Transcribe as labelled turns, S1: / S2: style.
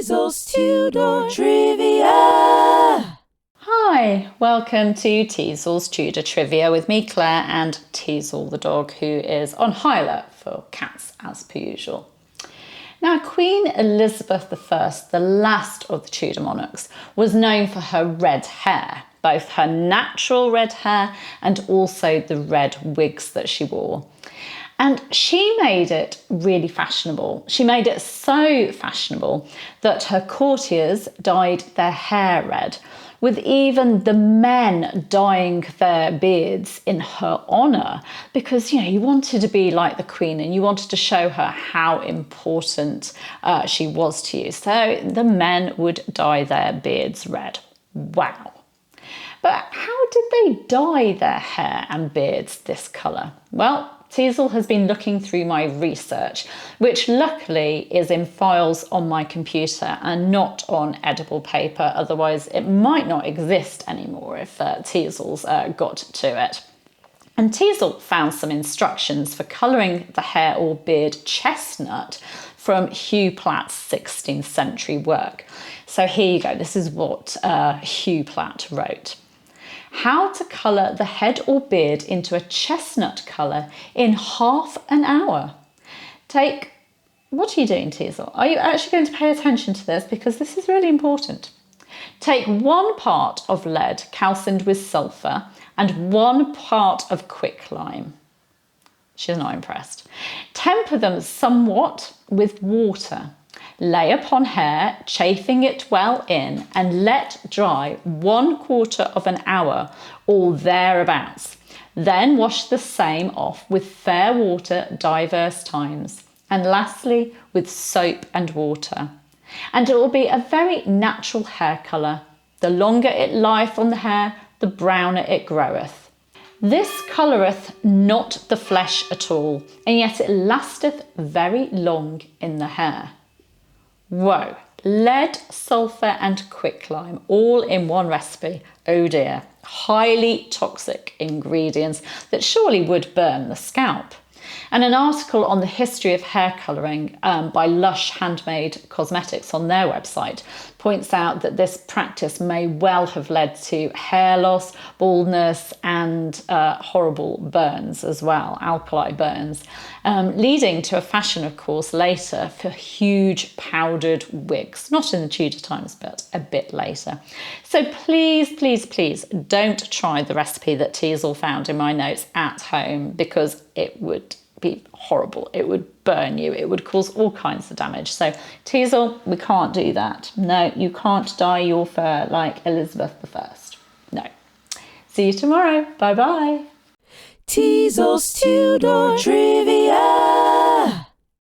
S1: Teasel's Tudor Trivia!
S2: Hi, welcome to Teasel's Tudor Trivia with me, Claire, and Teasel the dog, who is on high alert for cats as per usual. Now, Queen Elizabeth I, the last of the Tudor monarchs, was known for her red hair, both her natural red hair and also the red wigs that she wore. And she made it really fashionable. She made it so fashionable that her courtiers dyed their hair red, with even the men dyeing their beards in her honour, because, you know, you wanted to be like the Queen and you wanted to show her how important she was to you. So the men would dye their beards red. Wow. But how did they dye their hair and beards this colour? Well, Teasel has been looking through my research, which luckily is in files on my computer and not on edible paper. Otherwise, it might not exist anymore if Teasel's got to it. And Teasel found some instructions for colouring the hair or beard chestnut from Hugh Platt's 16th century work. So here you go. This is what Hugh Platt wrote. How to colour the head or beard into a chestnut colour in half an hour. What are you doing, Teasel? Are you actually going to pay attention to this? Because this is really important. Take 1 part of lead calcined with sulphur and 1 part of quicklime. She's not impressed. Temper them somewhat with water. Lay upon hair, chafing it well in, and let dry 1/4 of an hour or thereabouts. Then wash the same off with fair water divers times, and lastly with soap and water. And it will be a very natural hair colour. The longer it lieth on the hair, the browner it groweth. This coloureth not the flesh at all, and yet it lasteth very long in the hair. Whoa, lead, sulphur and quicklime all in one recipe. Oh dear, highly toxic ingredients that surely would burn the scalp. And an article on the history of hair colouring by Lush Handmade Cosmetics on their website points out that this practice may well have led to hair loss, baldness and horrible burns as well, alkali burns, leading to a fashion, of course, later for huge powdered wigs, not in the Tudor times, but a bit later. So please, please, please don't try the recipe that Teasel found in my notes at home, because it would be horrible. It would burn you. It would cause all kinds of damage. So Teasel, we can't do that. No, you can't dye your fur like Elizabeth I. No. See you tomorrow. Bye bye.
S1: Teasel's Tudor Trivia.